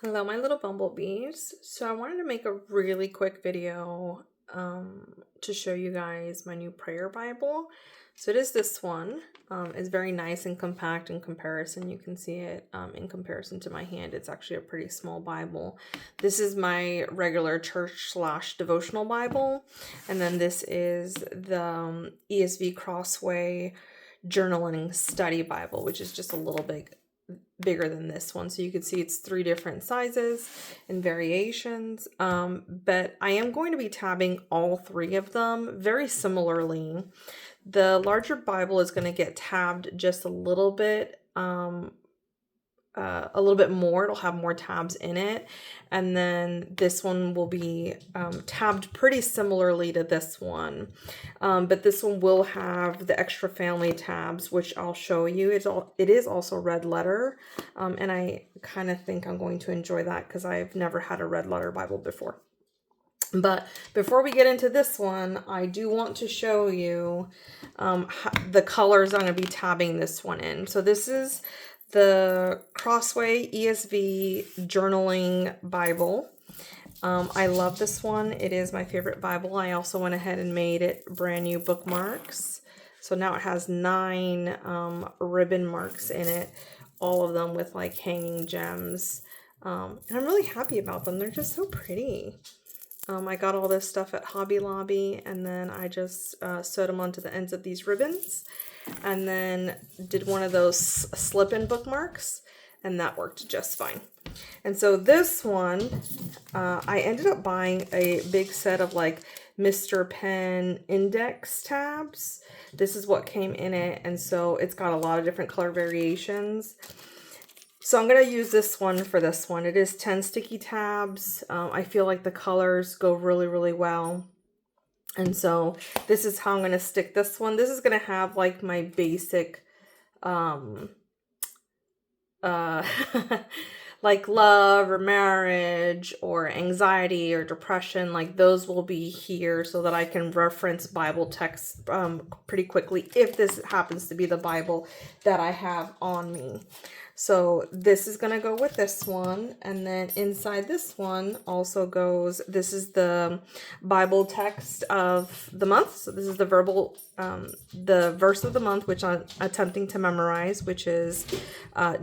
Hello, my little bumblebees. So I wanted to make a really quick video to show you guys my new prayer Bible. So it is this one. It's very nice and compact in comparison. You can see it in comparison to my hand. It's actually a pretty small Bible. This is my regular church/devotional Bible. And then this is the ESV Crossway Journaling Study Bible, which is just a little bit bigger than this one. So you can see it's 3 different sizes and variations. But I am going to be tabbing all 3 of them very similarly. The larger Bible is going to get tabbed just a little bit more. It'll have more tabs in it. And then this one will be tabbed pretty similarly to this one. But this one will have the extra family tabs, which I'll show you. It is also red letter. And I kind of think I'm going to enjoy that because I've never had a red letter Bible before. But before we get into this one, I do want to show you the colors I'm going to be tabbing this one in. So this is the Crossway ESV Journaling Bible. I love this one. It is my favorite Bible. I also went ahead and made it brand new bookmarks. So now it has 9 ribbon marks in it, all of them with like hanging gems. And I'm really happy about them. They're just so pretty. I got all this stuff at Hobby Lobby, and then I just sewed them onto the ends of these ribbons, and then did one of those slip-in bookmarks, and that worked just fine. And so this one, I ended up buying a big set of like Mr. Pen index tabs. This is what came in it, and so it's got a lot of different color variations. So I'm going to use this one for this one. It is 10 sticky tabs. I feel like the colors go really, really well. And so this is how I'm going to stick this one. This is going to have like my basic, like love or marriage or anxiety or depression. Like those will be here so that I can reference Bible text pretty quickly if this happens to be the Bible that I have on me. So this is going to go with this one. And then inside this one also goes, this is the Bible text of the month. So this is the the verse of the month, which I'm attempting to memorize, which is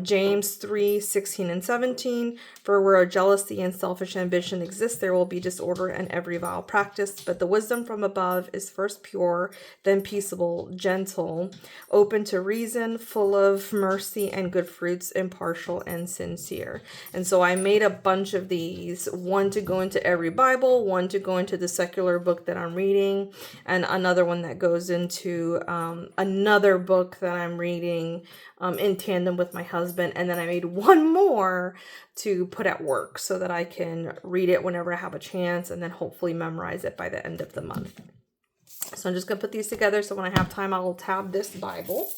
James 3:16 and 17. For where jealousy and selfish ambition exist, there will be disorder and every vile practice. But the wisdom from above is first pure, then peaceable, gentle, open to reason, full of mercy and good fruits, impartial and sincere. And so I made a bunch of these, one to go into every Bible, one to go into the secular book that I'm reading, and another one that goes into another book that I'm reading in tandem with my husband. And then I made one more to put at work so that I can read it whenever I have a chance and then hopefully memorize it by the end of the month. So I'm just going to put these together so when I have time, I'll tab this Bible.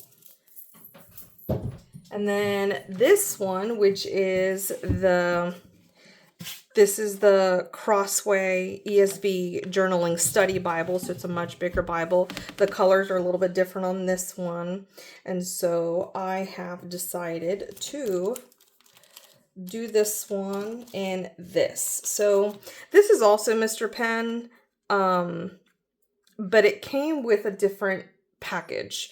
And then this one, which is this is the Crossway ESV Journaling Study Bible. So it's a much bigger Bible. The colors are a little bit different on this one. And so I have decided to do this one and this. So this is also Mr. Pen, but it came with a different package.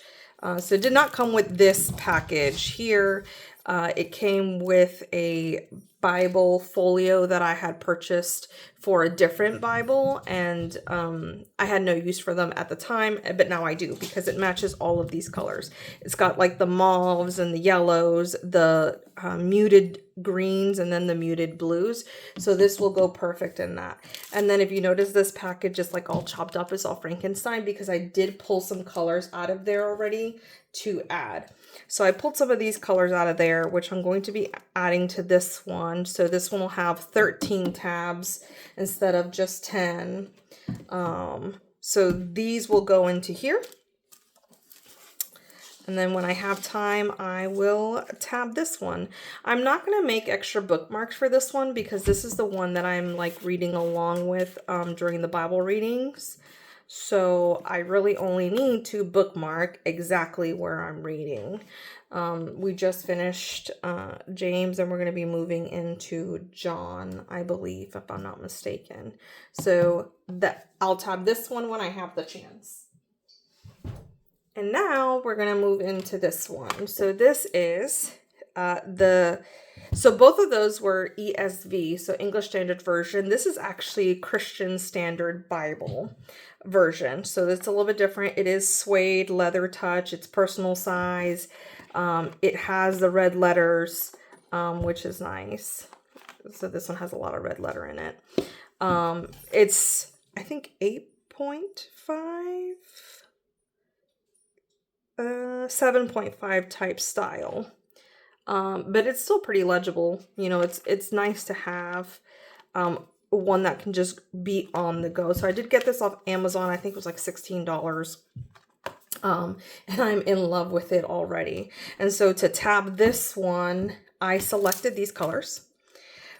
So it did not come with this package here. It came with a Bible folio that I had purchased for a different Bible, and I had no use for them at the time, but now I do because it matches all of these colors. It's got like the mauves and the yellows, the muted greens, and then the muted blues. So this will go perfect in that. And then if you notice, this package is like all chopped up, it's all Frankenstein because I did pull some colors out of there already to add. So I pulled some of these colors out of there, which I'm going to be adding to this one. So this one will have 13 tabs instead of just 10. So these will go into here. And then when I have time, I will tab this one. I'm not going to make extra bookmarks for this one because this is the one that I'm like reading along with during the Bible readings. So I really only need to bookmark exactly where I'm reading. We just finished James, and we're going to be moving into John, I believe, if I'm not mistaken. So I'll tab this one when I have the chance. And now we're going to move into this one. So this is so both of those were ESV, so English Standard Version. This is actually Christian Standard Bible version. So it's a little bit different. It is suede, leather touch. It's personal size. It has the red letters, which is nice. So this one has a lot of red letter in it. It's, I think, 8.5. 7.5 type style. But it's still pretty legible. You know, it's nice to have one that can just be on the go. So I did get this off Amazon. I think it was like $16. And I'm in love with it already. And so to tab this one, I selected these colors,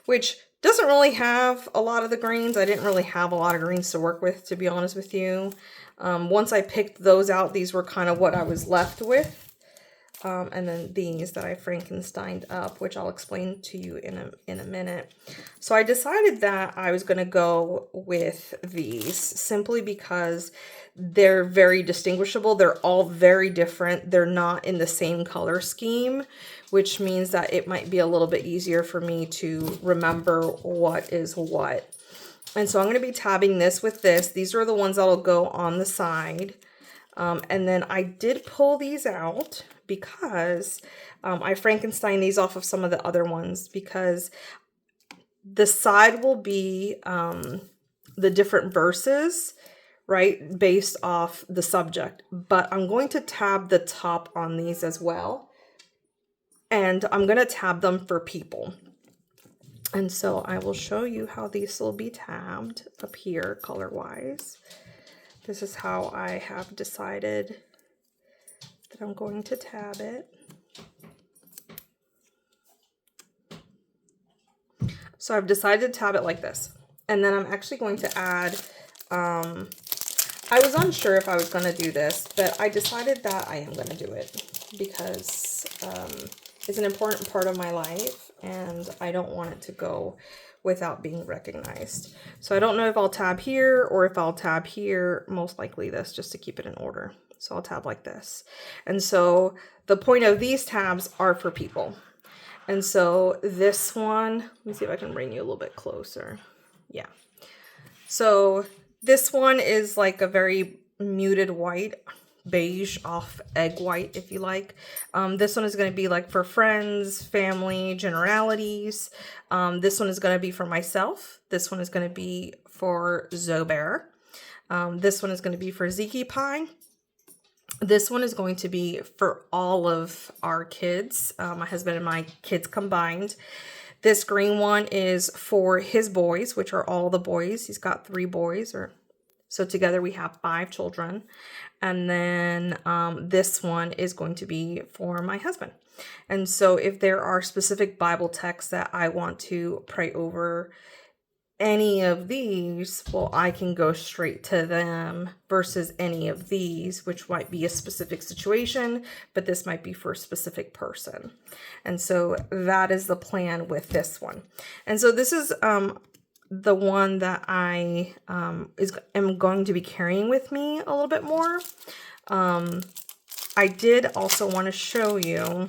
which doesn't really have a lot of the greens. I didn't really have a lot of greens to work with, to be honest with you. Once I picked those out, these were kind of what I was left with. And then these that I Frankensteined up, which I'll explain to you in a minute. So I decided that I was going to go with these simply because they're very distinguishable. They're all very different. They're not in the same color scheme, which means that it might be a little bit easier for me to remember what is what. And so I'm going to be tabbing this with this. These are the ones that'll go on the side. And then I did pull these out because I Frankenstein these off of some of the other ones, because the side will be the different verses, right, based off the subject. But I'm going to tab the top on these as well. And I'm going to tab them for people. And so I will show you how these will be tabbed up here color-wise. This is how I have decided that I'm going to tab it. So I've decided to tab it like this. And then I'm actually going to add, I was unsure if I was going to do this, but I decided that I am going to do it because it's an important part of my life and I don't want it to go without being recognized. So I don't know if I'll tab here or if I'll tab here, most likely this, just to keep it in order. So I'll tab like this. And so the point of these tabs are for people. And so this one, let me see if I can bring you a little bit closer. Yeah. So this one is like a very muted white, beige off egg white, if you like. This one is going to be like for friends, family, generalities. This one is going to be for myself. This one is going to be for Zobear. This one is going to be for Zeke Pie. This one is going to be for all of our kids, my husband and my kids combined. This green one is for his boys, which are all the boys. He's got 3 boys, so together we have 5 children. And then this one is going to be for my husband. And so if there are specific Bible texts that I want to pray over any of these, well, I can go straight to them versus any of these, which might be a specific situation, but this might be for a specific person. And so that is the plan with this one. And so this is the one that I am going to be carrying with me a little bit more. I did also want to show you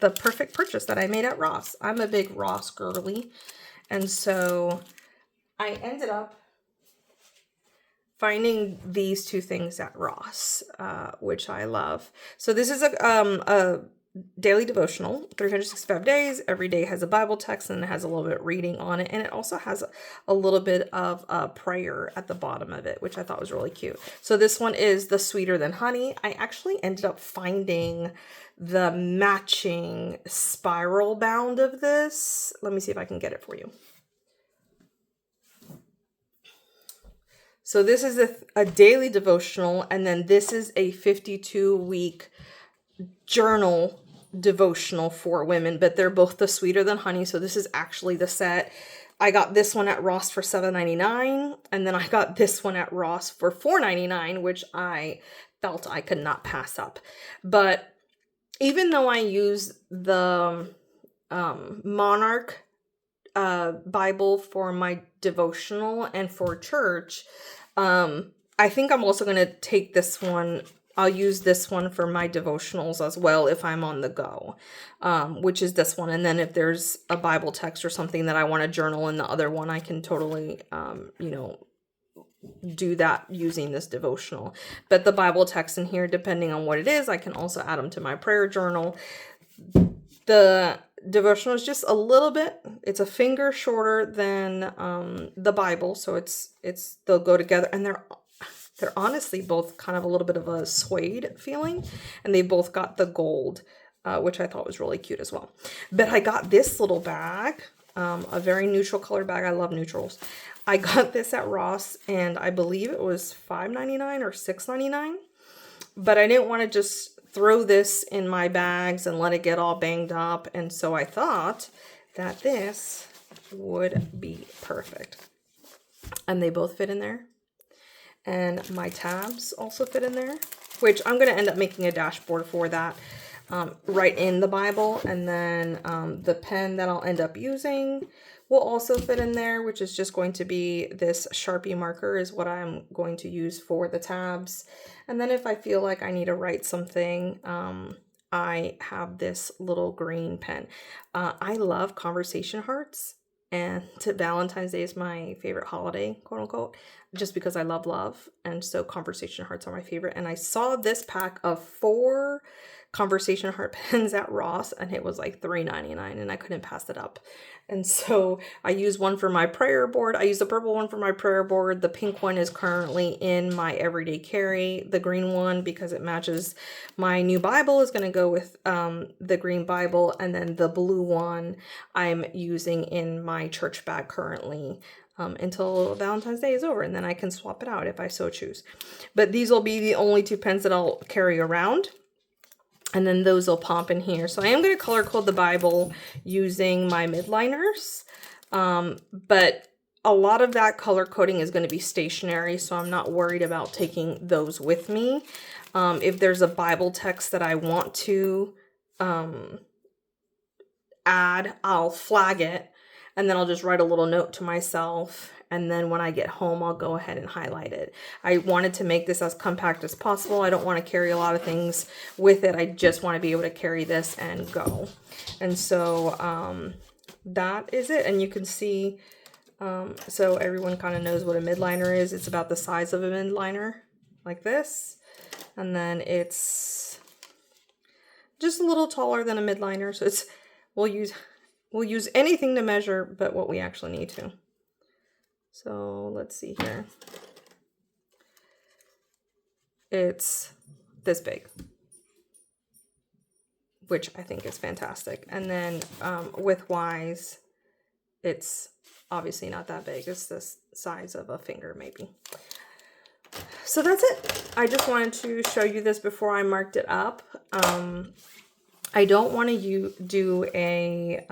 the perfect purchase that I made at Ross. I'm a big Ross girly, and so I ended up finding these 2 things at Ross, which I love. So this is a daily devotional, 365 days. Every day has a Bible text and it has a little bit of reading on it. And it also has a little bit of a prayer at the bottom of it, which I thought was really cute. So this one is the Sweeter Than Honey. I actually ended up finding the matching spiral bound of this. Let me see if I can get it for you. So this is a daily devotional, and then this is a 52-week journal devotional for women, but they're both the Sweeter Than Honey. So this is actually the set. I got this one at Ross for $7.99, and then I got this one at Ross for $4.99, which I felt I could not pass up. But even though I use the Monarch Bible for my devotional and for church, I think I'm also going to take this one. I'll use this one for my devotionals as well if I'm on the go, which is this one. And then if there's a Bible text or something that I want to journal in the other one, I can totally, do that using this devotional. But the Bible text in here, depending on what it is, I can also add them to my prayer journal. The devotional is just a little bit, it's a finger shorter than the Bible, so they'll go together, and they're honestly both kind of a little bit of a suede feeling, and they both got the gold, which I thought was really cute as well. But I got this little bag, a very neutral color bag. I love neutrals. I got this at Ross, and I believe it was $5.99 or $6.99, but I didn't want to just throw this in my bags and let it get all banged up, and so I thought that this would be perfect. And they both fit in there. And my tabs also fit in there, which I'm going to end up making a dashboard for that right in the Bible. And then the pen that I'll end up using will also fit in there, which is just going to be this Sharpie marker is what I'm going to use for the tabs. And then if I feel like I need to write something, I have this little green pen. I love conversation hearts. And Valentine's Day is my favorite holiday, quote unquote, just because I love love. And so conversation hearts are my favorite. And I saw this pack of 4 conversation heart pens at Ross, and it was like $3.99, and I couldn't pass it up. And so I use one for my prayer board. I use the purple one for my prayer board. The pink one is currently in my everyday carry. The green one, because it matches my new Bible, is going to go with the green Bible. And then the blue one I'm using in my church bag currently until Valentine's Day is over. And then I can swap it out if I so choose. But these will be the only 2 pens that I'll carry around. And then those will pop in here. So I am going to color code the Bible using my midliners. But a lot of that color coding is going to be stationary, so I'm not worried about taking those with me. If there's a Bible text that I want to add, I'll flag it, and then I'll just write a little note to myself. And then when I get home, I'll go ahead and highlight it. I wanted to make this as compact as possible. I don't want to carry a lot of things with it. I just want to be able to carry this and go. And so that is it. And you can see, so everyone kind of knows what a midliner is. It's about the size of a midliner, like this. And then it's just a little taller than a midliner. So we'll use anything to measure but what we actually need to. So let's see here. It's this big, which I think is fantastic. And then width-wise, it's obviously not that big. It's the size of a finger maybe. So that's it. I just wanted to show you this before I marked it up. I don't want to do a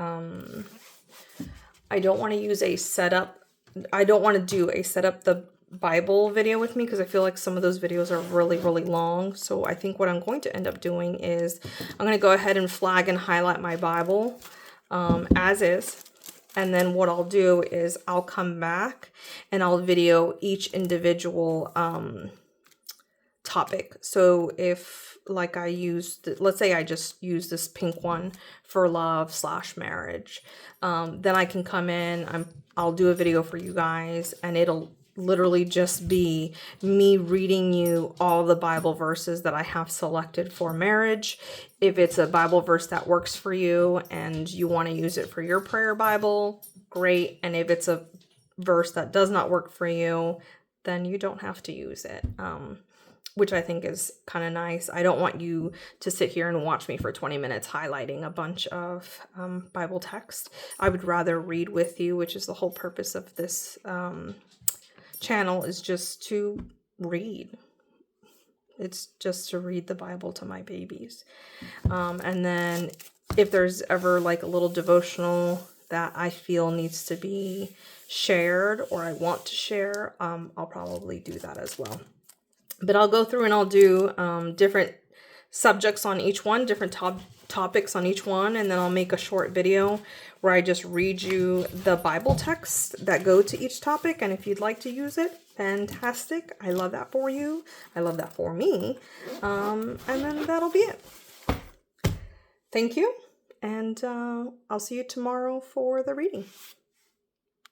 setup the Bible video with me, because I feel like some of those videos are really, really long. So I think what I'm going to end up doing is I'm going to go ahead and flag and highlight my Bible as is. And then what I'll do is I'll come back and I'll video each individual topic. So if, like, let's say I just use this pink one for love/marriage, then I can come in, I'll do a video for you guys, and it'll literally just be me reading you all the Bible verses that I have selected for marriage. If it's a Bible verse that works for you and you want to use it for your prayer Bible, great. And if it's a verse that does not work for you, then you don't have to use it, which I think is kind of nice. I don't want you to sit here and watch me for 20 minutes highlighting a bunch of Bible text. I would rather read with you, which is the whole purpose of this channel, is just to read. It's just to read the Bible to my babies. And then if there's ever like a little devotional that I feel needs to be shared or I want to share, I'll probably do that as well. But I'll go through and I'll do different subjects on each one, different topics on each one, and then I'll make a short video where I just read you the Bible texts that go to each topic. And if you'd like to use it, fantastic. I love that for you. I love that for me. And then that'll be it. Thank you. And I'll see you tomorrow for the reading.